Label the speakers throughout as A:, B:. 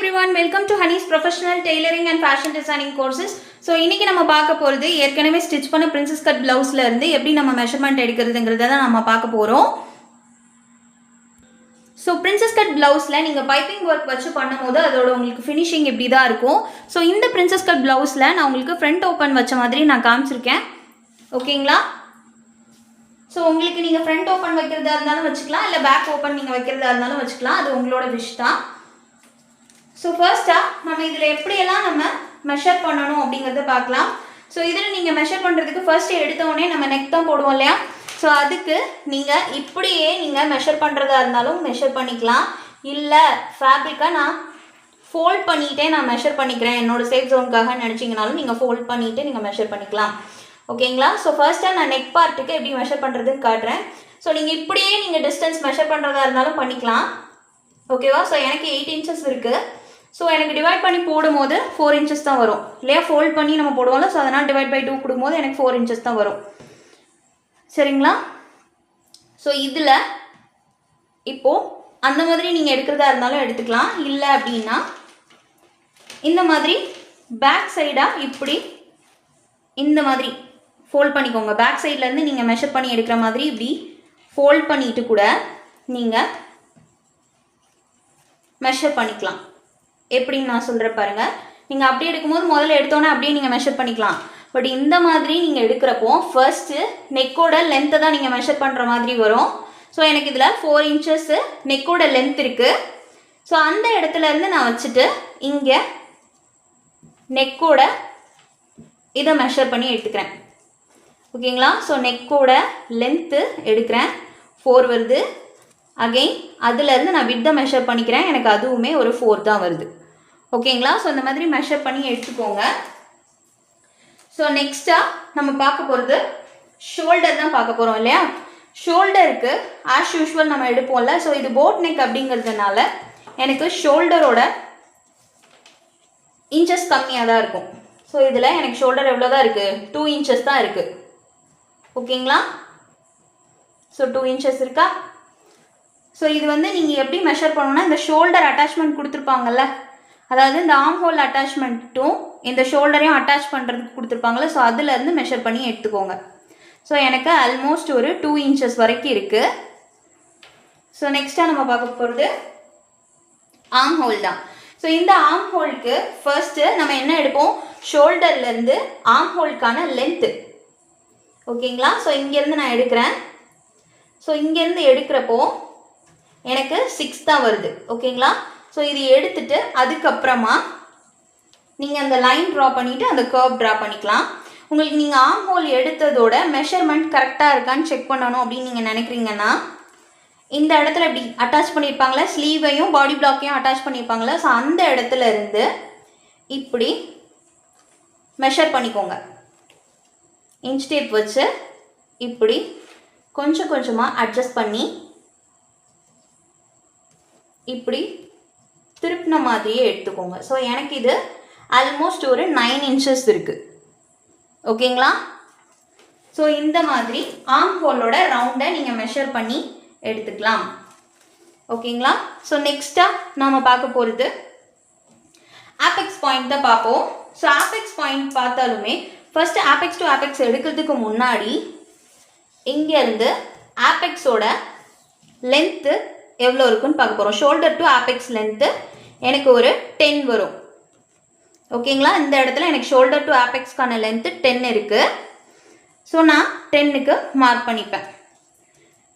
A: everyone, welcome to Honey's Professional Tailoring and Fashion Designing Courses. So இன்னைக்கு நம்ம பார்க்க போறது ஏற்கனவே ஸ்டிட்ச் பண்ண princess cut blouseல இருந்து எப்படி நம்ம மெஷர்மென்ட் எடுக்கிறதுங்கறத தான் நம்ம பார்க்க போறோம். So princess cut blouseல நீங்க பைப்பிங் வர்க் வச்சு பண்ணும்போது அதோட உங்களுக்கு ஃபினிஷிங் இப்படி தான் இருக்கும். So இந்த princess cut blouseல நான் உங்களுக்கு ஃப்ரண்ட் ஓபன் வச்ச மாதிரி நான் காமிச்சிருக்கேன். ஓகேங்களா? So உங்களுக்கு நீங்க ஃப்ரண்ட் ஓபன் வைக்கிறதா இருந்தாலும் வச்சுக்கலாம் இல்ல பேக் ஓபன் நீங்க வைக்கிறதா இருந்தாலும் வச்சுக்கலாம். அது உங்களோட விஷ் தான். So first நம்ம இதில் எப்படியெல்லாம் நம்ம மெஷர் பண்ணணும் அப்படிங்கிறத பார்க்கலாம். ஸோ இதில் நீங்கள் மெஷர் பண்ணுறதுக்கு ஃபர்ஸ்ட் எடுத்தோடனே நம்ம நெக் தான் போடுவோம் இல்லையா? ஸோ அதுக்கு நீங்கள் இப்படியே நீங்கள் மெஷர் பண்ணுறதா இருந்தாலும் மெஷர் பண்ணிக்கலாம். இல்லை ஃபேப்ரிக்கை நான் ஃபோல்ட் பண்ணிகிட்டே நான் மெஷர் பண்ணிக்கிறேன் என்னோடய சேஃப் ஜோனுக்காக நினச்சிங்கனாலும் நீங்கள் ஃபோல்ட் பண்ணிவிட்டு நீங்கள் மெஷர் பண்ணிக்கலாம். ஓகேங்களா? ஸோ ஃபர்ஸ்ட்டாக நான் நெக் பார்ட்டுக்கு எப்படி மெஷர் பண்ணுறதுன்னு காட்டுறேன். ஸோ நீங்கள் இப்படியே நீங்கள் டிஸ்டன்ஸ் மெஷர் பண்ணுறதா இருந்தாலும் பண்ணிக்கலாம். ஓகேவா? ஸோ எனக்கு 8 inches இருக்குது. ஸோ எனக்கு டிவைட் பண்ணி போடும்போது 4 inches தான் வரும் இல்லையா? ஃபோல்ட் பண்ணி நம்ம போடுவோம்ல, ஸோ அதனால் டிவைட் பை 2 கொடுக்கும்போது எனக்கு 4 inches தான் வரும். சரிங்களா? ஸோ இதில் இப்போது அந்த மாதிரி நீங்கள் எடுக்கிறதா இருந்தாலும் எடுத்துக்கலாம். இல்லை அப்படின்னா இந்த மாதிரி பேக் சைடாக இப்படி இந்த மாதிரி ஃபோல்ட் பண்ணிக்கோங்க. பேக் சைட்லேருந்து நீங்கள் மெஷர் பண்ணி எடுக்கிற மாதிரி இப்படி ஃபோல்ட் பண்ணிட்டு கூட நீங்கள் மெஷர் பண்ணிக்கலாம். எப்படின்னு நான் சொல்கிறேன் பாருங்கள். நீங்கள் அப்படியே எடுக்கும்போது முதல்ல எடுத்தோன்னே அப்படியே நீங்கள் மெஷர் பண்ணிக்கலாம். பட் இந்த மாதிரி நீங்கள் எடுக்கிறப்போ ஃபர்ஸ்ட்டு நெக்கோட லென்த்தை தான் நீங்கள் மெஷர் பண்ணுற மாதிரி வரும். ஸோ எனக்கு இதில் 4 inches நெக்கோட லென்த் இருக்குது. ஸோ அந்த இடத்துலேருந்து நான் வச்சுட்டு இங்கே நெக்கோட இதை மெஷர் பண்ணி எடுத்துக்கிறேன். ஓகேங்களா? ஸோ நெக்கோட லென்த்து எடுக்கிறேன், 4 வருது. அகெயின் அதுலேருந்து நான் வித்தை மெஷர் பண்ணிக்கிறேன், எனக்கு அதுவுமே ஒரு 4 தான் வருது. ஓகேங்களா? ஸோ இந்த மாதிரி மெஷர் பண்ணி எடுத்துக்கோங்க. ஸோ நெக்ஸ்ட்டாக நம்ம பார்க்க போகிறது ஷோல்டர் தான் பார்க்க போகிறோம் இல்லையா? ஷோல்டருக்கு ஆஸ் யூஷுவல் நம்ம எடுப்போம்ல. ஸோ இது போட் நெக் அப்படிங்கிறதுனால எனக்கு ஷோல்டரோட இன்ச்சஸ் கம்மியாக தான் இருக்கும். ஸோ இதில் எனக்கு ஷோல்டர் எவ்வளோ தான் இருக்குது? 2 inches தான் இருக்குது. ஓகேங்களா? ஸோ 2 inches இருக்கா? ஸோ இது வந்து நீங்கள் எப்படி மெஷர் பண்ணணும்னா இந்த ஷோல்டர் அட்டாச்மெண்ட் கொடுத்துருப்பாங்கல்ல, அதாவது இந்த ஆர்ம் ஹோல் அட்டாச்மெண்ட்டும் இந்த ஷோல்டரையும் அட்டாச் பண்ணுறதுக்கு கொடுத்துருப்பாங்கள்ல, ஸோ அதிலேருந்து மெஷர் பண்ணி எடுத்துக்கோங்க. ஸோ எனக்கு ஆல்மோஸ்ட் ஒரு 2 inches வரைக்கும் இருக்குது. ஸோ நெக்ஸ்ட்டாக நம்ம பார்க்க போகிறது ஆர்ம் ஹோல் தான். ஸோ இந்த ஆர்ம் ஹோலுக்கு ஃபர்ஸ்ட்டு நம்ம என்ன எடுப்போம்? ஷோல்டர்லேருந்து ஆர்ம் ஹோலுக்கான லென்த்து. ஓகேங்களா? ஸோ இங்கேருந்து நான் எடுக்கிறேன். ஸோ இங்கேருந்து எடுக்கிறப்போ எனக்கு 6 தான் வருது. ஓகேங்களா? ஸோ இது எடுத்துட்டு அதுக்கப்புறமா நீங்கள் அந்த லைன் ட்ரா பண்ணிவிட்டு அந்த கர்வ் ட்ரா பண்ணிக்கலாம். உங்களுக்கு நீங்கள் ஆர்ம் ஹோல் எடுத்ததோட மெஷர்மெண்ட் கரெக்டாக இருக்கான்னு செக் பண்ணணும் அப்படின்னு நீங்கள் நினைக்கிறீங்கன்னா இந்த இடத்துல இப்படி அட்டாச் பண்ணியிருப்பாங்களே, ஸ்லீவையும் பாடி பிளாக்கையும் அட்டாச் பண்ணியிருப்பாங்களே, ஸோ அந்த இடத்துல இருந்து இப்படி மெஷர் பண்ணிக்கோங்க. இன்ச் டேப் வச்சு இப்படி கொஞ்சம் கொஞ்சமாக அட்ஜஸ்ட் பண்ணி இப்படி திருப்பின மாதிரியே எடுத்துக்கோங்க. ஸோ எனக்கு இது ஆல்மோஸ்ட் ஒரு 9 inches இருக்குது. ஓகேங்களா? ஸோ இந்த மாதிரி ஆர்ம் ஹோலோட ரவுண்டை நீங்கள் மெஷர் பண்ணி எடுத்துக்கலாம். ஓகேங்களா? ஸோ நெக்ஸ்ட்டாக நாம் பார்க்க போகிறது ஆபெக்ஸ் பாயிண்ட் தான் பார்ப்போம். ஸோ ஆபெக்ஸ் பாயிண்ட் பார்த்தாலுமே ஃபர்ஸ்ட் ஆபெக்ஸ் டு ஆபெக்ஸ் எடுக்கிறதுக்கு முன்னாடி இங்கேருந்து ஆபெக்ஸோட லென்த்து எவ்வளோ இருக்குன்னு பார்க்க போகிறோம். ஷோல்டர் டு ஆபெக்ஸ் லென்த்து எனக்கு ஒரு 10 வரும். ஓகேங்களா? இந்த இடத்துல எனக்கு ஷோல்டர் டு ஆபெக்ஸ்க்கான லென்த்து 10 இருக்குது. ஸோ நான் 10க்கு மார்க் பண்ணிப்பேன்.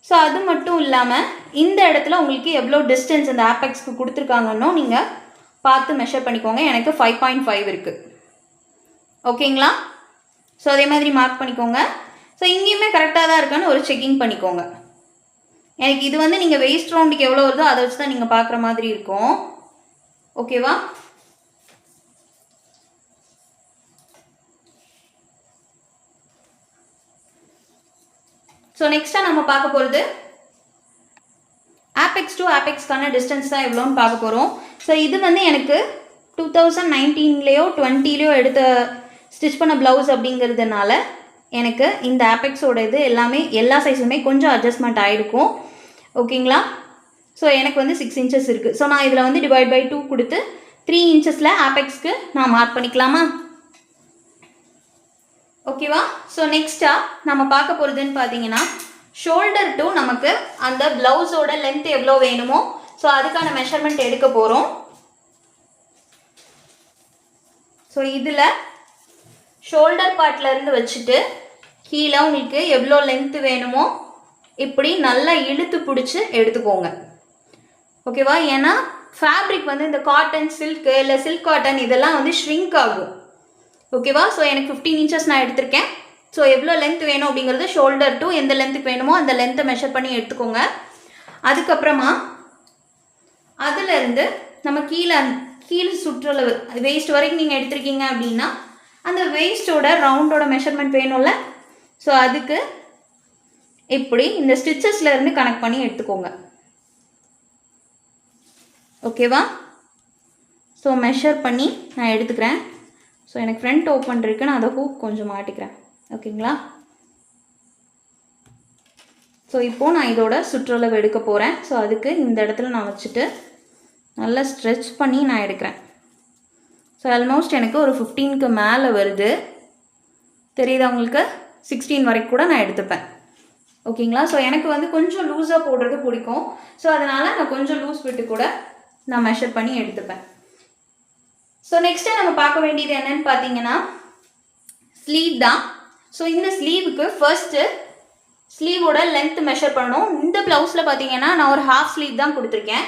A: ஸோ அது மட்டும் இல்லாமல் இந்த இடத்துல உங்களுக்கு எவ்வளோ டிஸ்டன்ஸ் இந்த ஆபெக்ஸ்க்கு கொடுத்துருக்காங்கன்னோ நீங்கள் பார்த்து மெஷர் பண்ணிக்கோங்க. எனக்கு 5.5 இருக்குது. ஓகேங்களா? ஸோ அதே மாதிரி மார்க் பண்ணிக்கோங்க. ஸோ இங்கேயுமே கரெக்டாக தான் இருக்கான்னு ஒரு செக்கிங் பண்ணிக்கோங்க. எனக்கு இது வந்து நீங்கள் வெயிஸ்ட் ரவுண்டுக்கு எவ்வளோ வருதோ அதை வச்சு தான் நீங்கள் பார்க்குற மாதிரி இருக்கும். ஓகேவா? ஸோ நெக்ஸ்ட்டாக நம்ம பார்க்க போகிறது ஆபெக்ஸ் டு ஆபெக்ஸ்க்கான டிஸ்டன்ஸ் தான் எவ்வளோன்னு பார்க்க போகிறோம். ஸோ இது வந்து எனக்கு 2019லேயோ 20லேயோ எடுத்த ஸ்டிச் பண்ண ப்ளவுஸ் அப்படிங்கிறதுனால எனக்கு இந்த ஆபெக்ஸோட இது எல்லாமே எல்லா சைஸுமே கொஞ்சம் அட்ஜஸ்ட்மெண்ட் ஆகிருக்கும். ஓகேங்களா? ஸோ எனக்கு வந்து 6 inches இருக்குது. ஸோ நான் இதில் வந்து டிவைட் பை 2 கொடுத்து 3 இன்ச்சஸில் ஆப்பெக்ஸ்க்கு நான் மார்க் பண்ணிக்கலாமா? ஓகேவா? ஸோ நெக்ஸ்ட்டாக நம்ம பார்க்க போகிறதுன்னு பார்த்தீங்கன்னா ஷோல்டர் டு நமக்கு அந்த ப்ளவுஸோட லென்த் எவ்வளோ வேணுமோ ஸோ அதுக்கான மெஷர்மெண்ட் எடுக்க போகிறோம். ஸோ இதில் ஷோல்டர் பார்ட்லேருந்து வச்சுட்டு கீழே உங்களுக்கு எவ்வளோ லென்த்து வேணுமோ இப்படி நல்லா இழுத்து பிடிச்சி எடுத்துக்கோங்க. ஓகேவா? ஏன்னா ஃபேப்ரிக் வந்து இந்த காட்டன் சில்க்கு இல்லை சில்க் காட்டன் இதெல்லாம் வந்து ஷ்ரிங்க் ஆகும். ஓகேவா? ஸோ எனக்கு 15 இன்ச்சஸ் நான் எடுத்திருக்கேன். ஸோ எவ்வளோ லென்த் வேணும் அப்படிங்கிறது ஷோல்டர் டு எந்த லென்த்துக்கு வேணுமோ அந்த லென்த்தை மெஷர் பண்ணி எடுத்துக்கோங்க. அதுக்கப்புறமா அதுலேருந்து நம்ம கீழே சுற்றளவு வேஸ்ட் வரைக்கும் நீங்கள் எடுத்திருக்கீங்க அப்படின்னா அந்த வேஸ்ட்டோட ரவுண்டோட மெஷர்மெண்ட் வேணும்ல. ஸோ அதுக்கு இப்படி இந்த ஸ்டிச்சஸ்லேருந்து கனெக்ட் பண்ணி எடுத்துக்கோங்க. ஓகேவா? ஸோ மெஷர் பண்ணி நான் எடுத்துக்கிறேன். ஸோ எனக்கு ஃப்ரண்ட் ஓப்பன் இருக்குது, நான் அதை ஹூக் கொஞ்சம் மாட்டிக்கிறேன். ஓகேங்களா? ஸோ இப்போது நான் இதோட சுற்றளவு எடுக்க போகிறேன். ஸோ அதுக்கு இந்த இடத்துல நான் வச்சுட்டு நல்லா ஸ்ட்ரெச் பண்ணி நான் எடுக்கிறேன். ஸோ ஆல்மோஸ்ட் எனக்கு ஒரு 15க்கு மேலே வருது. தெரியுதா உங்களுக்கு? 16 வரைக்கும் கூட நான் எடுத்துப்பேன். ஓகேங்களா? ஸோ எனக்கு வந்து கொஞ்சம் லூஸாக போடுறது பிடிக்கும். ஸோ அதனால் நான் கொஞ்சம் லூஸ் விட்டு கூட நான் மெஷர் பண்ணி எடுத்துப்பேன். ஸோ நெக்ஸ்ட்டு நம்ம பார்க்க வேண்டியது என்னன்னு பார்த்தீங்கன்னா ஸ்லீவ் தான். ஸோ இந்த ஸ்லீவுக்கு ஃபர்ஸ்ட்டு ஸ்லீவோட லென்த் மெஷர் பண்ணணும். இந்த ப்ளவுஸில் பார்த்தீங்கன்னா நான் ஒரு ஹாஃப் ஸ்லீவ் தான் கொடுத்துருக்கேன்.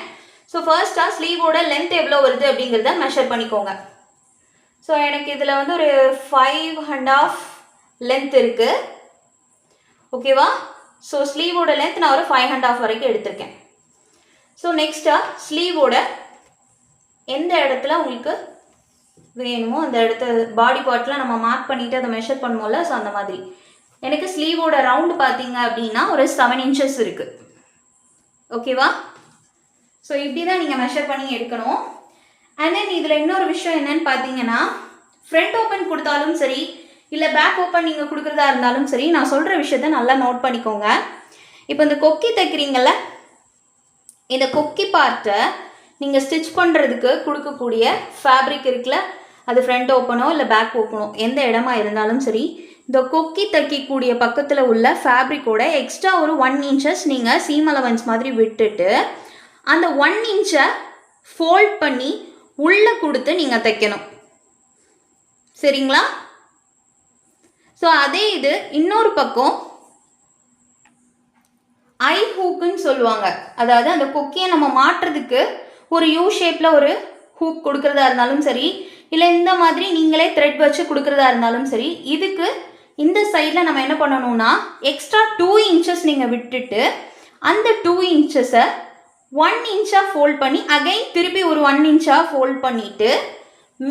A: ஸோ ஃபர்ஸ்ட்டாக ஸ்லீவோட லென்த் எவ்வளோ வருது அப்படிங்கிறத மெஷர் பண்ணிக்கோங்க. ஸோ எனக்கு இதில் வந்து ஒரு 5.5 லென்த் இருக்குது. ஓகேவா? ஸோ ஸ்லீவோட லென்த் நான் ஒரு 5.5 வரைக்கும் எடுத்திருக்கேன். ஸோ நெக்ஸ்ட்டாக ஸ்லீவோட எந்த இடத்துல உங்களுக்கு வேணுமோ அந்த இடத்த பாடி பார்ட்டில் நம்ம மார்க் பண்ணிவிட்டு அதை மெஷர் பண்ணுவோம்ல. ஸோ அந்த மாதிரி எனக்கு ஸ்லீவோட ரவுண்டு பார்த்தீங்க அப்படின்னா ஒரு 7 இன்ச்சஸ் இருக்குது. ஓகேவா? ஸோ இப்படி தான் நீங்கள் மெஷர் பண்ணி எடுக்கணும். அண்ட் தென் இதில் இன்னொரு விஷயம் என்னன்னு பார்த்தீங்கன்னா ஃப்ரண்ட் ஓப்பன் கொடுத்தாலும் சரி இல்லை பேக் ஓப்பன் நீங்கள் கொடுக்குறதா இருந்தாலும் சரி நான் சொல்கிற விஷயத்த நல்லா நோட் பண்ணிக்கோங்க. இப்போ இந்த கொக்கி தைக்கிறீங்கள்ல, இந்த கொக்கி பார்ட்டை நீங்கள் ஸ்டிச் பண்ணுறதுக்கு கொடுக்கக்கூடிய ஃபேப்ரிக் இருக்குல்ல, அது ஃப்ரண்ட் ஓப்பனோ இல்லை பேக் ஓப்பனோ எந்த இடமா இருந்தாலும் சரி இந்த கொக்கி தைக்கக்கூடிய பக்கத்தில் உள்ள ஃபேப்ரிக்கோட எக்ஸ்ட்ரா ஒரு 1 இன்ச்சஸ் நீங்கள் சீம் அலவன்ஸ் மாதிரி விட்டுட்டு அந்த 1 இன்ச்சை ஃபோல்ட் பண்ணி உள்ளே கொடுத்து நீங்கள் தைக்கணும். சரிங்களா? ஸோ அதே இது இன்னொரு பக்கம் ஐ ஹூக்குன்னு சொல்லுவாங்க. அதாவது அந்த கொக்கியை நம்ம மாட்டுறதுக்கு ஒரு யூ ஷேப்பில் ஒரு ஹூக் கொடுக்குறதா இருந்தாலும் சரி இல்லை இந்த மாதிரி நீங்களே த்ரெட் வச்சு கொடுக்குறதா இருந்தாலும் சரி இதுக்கு இந்த சைடில் நம்ம என்ன பண்ணணும்னா எக்ஸ்ட்ரா 2 இன்ச்சஸ் நீங்கள் விட்டுட்டு அந்த 2 இன்ச்சஸை 1 இன்ச்சாக ஃபோல்ட் பண்ணி அகைன் திருப்பி ஒரு 1 இன்ச்சாக ஃபோல்ட் பண்ணிவிட்டு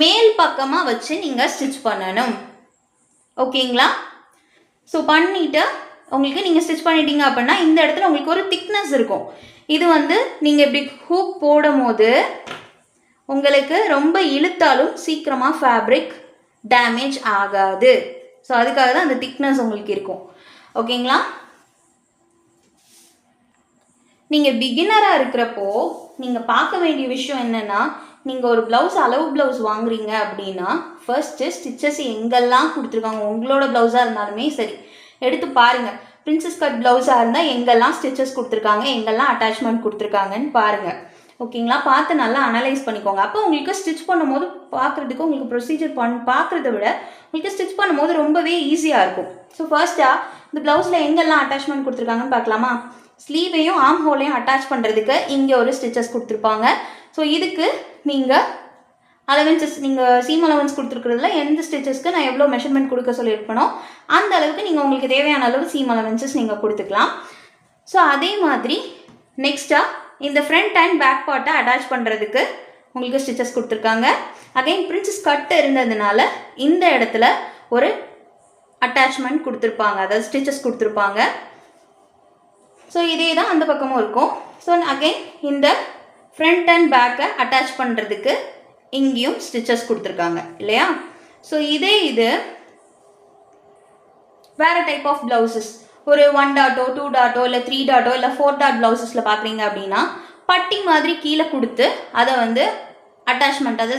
A: மேல் பக்கமாக வச்சு நீங்கள் ஸ்டிச் பண்ணணும். ஓகேங்களா? ஸோ பண்ணிவிட்டு உங்களுக்கு நீங்கள் ஸ்டிச் பண்ணிட்டீங்க அப்படின்னா இந்த இடத்துல உங்களுக்கு ஒரு திக்னஸ் இருக்கும். இது வந்து நீங்கள் இப்படி ஹூக் போடும் போது உங்களுக்கு ரொம்ப இழுத்தாலும் சீக்கிரமாக ஃபேப்ரிக் டேமேஜ் ஆகாது. ஸோ அதுக்காக தான் அந்த திக்னஸ் உங்களுக்கு இருக்கும். ஓகேங்களா? நீங்கள் பிகினராக இருக்கிறப்போ நீங்கள் பார்க்க வேண்டிய விஷயம் என்னென்னா நீங்கள் ஒரு ப்ளவுஸ் அளவு ப்ளவுஸ் வாங்குறீங்க அப்படின்னா ஃபர்ஸ்ட்டு ஸ்டிச்சஸ் எங்கெல்லாம் கொடுத்துருக்காங்க உங்களோட ப்ளவுஸாக இருந்தாலுமே சரி எடுத்து பாருங்கள். பிரின்சஸ் கட் ப்ளவுஸாக இருந்தால் எங்கெல்லாம் ஸ்டிச்சஸ் கொடுத்துருக்காங்க எங்கெல்லாம் அட்டாச்மெண்ட் கொடுத்துருக்காங்கன்னு பாருங்கள். ஓகேங்களா? பார்த்து நல்லா அனலைஸ் பண்ணிக்கோங்க. அப்போ உங்களுக்கு ஸ்டிச் பண்ணும்போது பார்க்குறதுக்கு உங்களுக்கு ப்ரொசீஜர் பார்க்குறத விட உங்களுக்கு ஸ்டிச் பண்ணும்போது ரொம்பவே ஈஸியாக இருக்கும். ஸோ ஃபர்ஸ்ட்டாக இந்த ப்ளவுஸில் எங்கெல்லாம் அட்டாச்மெண்ட் கொடுத்துருக்காங்கன்னு பார்க்கலாமா? ஸ்லீவையும் ஆர்ம் ஹோலையும் அட்டாச் பண்ணுறதுக்கு இங்கே ஒரு ஸ்டிச்சஸ் கொடுத்துருப்பாங்க. ஸோ இதுக்கு நீங்கள் அலவன்சஸ் நீங்கள் சீம் அலவன்ஸ் கொடுத்துருக்கிறதுல எந்த ஸ்டிச்சஸ்க்கு நான் எவ்வளோ மெஷர்மெண்ட் கொடுக்க சொல்லியிருப்பேனோ அந்த அளவுக்கு நீங்கள் உங்களுக்கு தேவையான அளவு சீம் அலவன்சஸ் நீங்கள் கொடுத்துக்கலாம். ஸோ அதே மாதிரி நெக்ஸ்ட்டாக இந்த ஃப்ரண்ட் அண்ட் பேக் பார்ட்டை அட்டாச் பண்ணுறதுக்கு உங்களுக்கு ஸ்டிச்சஸ் கொடுத்துருக்காங்க. அகைன் பிரின்சஸ் கட் இருந்ததுனால இந்த இடத்துல ஒரு அட்டாச்மெண்ட் கொடுத்துருப்பாங்க, அதாவது ஸ்டிச்சஸ் கொடுத்துருப்பாங்க. ஸோ இதே தான் அந்த பக்கமும் இருக்கும். ஸோ அகைன் இந்த ஃப்ரண்ட் அண்ட் பேக்கை அட்டாச் பண்ணுறதுக்கு இங்கேயும் ஸ்டிச்சஸ் கொடுத்துருக்காங்க இல்லையா? ஸோ இதே இது வேறு டைப் ஆஃப் ப்ளவுசஸ் ஒரு 1 டாட்டோ 2 டாட்டோ இல்லை 3 டாட்டோ இல்லை 4 டாட் ப்ளவுசஸில் பார்க்குறீங்க அப்படின்னா பட்டி மாதிரி கீழே கொடுத்து அதை வந்து அட்டாச்மெண்ட், அதாவது